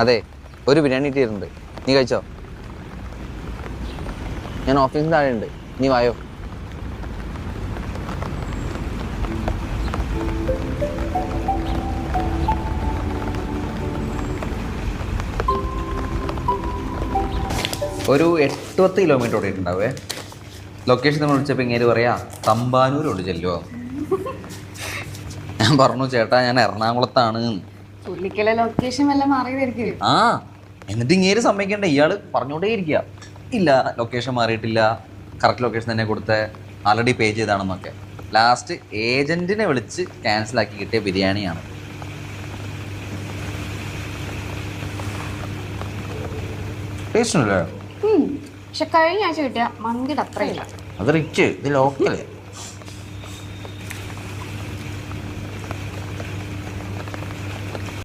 അതെ, ഒരു ബിരിയാണി ഇട്ടിട്ടുണ്ട്, നീ കഴിച്ചോ? ഞാൻ ഓഫീസിന് താഴെ ഉണ്ട്, നീ വായോ. ഒരു 8-10 കിലോമീറ്റർ ഓടിയിട്ടുണ്ടാവേ. ലൊക്കേഷൻ നമ്മൾ വിളിച്ചപ്പോൾ ഇങ്ങനെ പറയാ തമ്പാനൂരോട് ചെല്ലുവോ. ഞാൻ പറഞ്ഞു ചേട്ടാ ഞാൻ എറണാകുളത്താണ്. പുള്ളിക്കുള്ള ലൊക്കേഷൻ വല്ലതും മാറിയതായിരിക്കും. ആ എന്നിട്ട് ഇങ്ങേര് സമ്മതിക്കണ്ട, ഇയാൾ പറഞ്ഞോണ്ടേ ഇരിക്കുക. ഇല്ല ലൊക്കേഷൻ മാറിയിട്ടില്ല, കറക്റ്റ് ലൊക്കേഷൻ തന്നെ കൊടുത്ത് ആൾറെഡി പേ ചെയ്താണെന്നൊക്കെ. ലാസ്റ്റ് ഏജന്റിനെ വിളിച്ച് ക്യാൻസലാക്കി കിട്ടിയ ബിരിയാണിയാണ്. ടേസ്റ്റ് ഉണ്ടല്ലേ? പക്ഷെ കഴിഞ്ഞ ആഴ്ച കിട്ടിയ മന്തിയുടെ അത്രയില്ല. അത് റിച്ച്, ഇത് ലോക്കല്.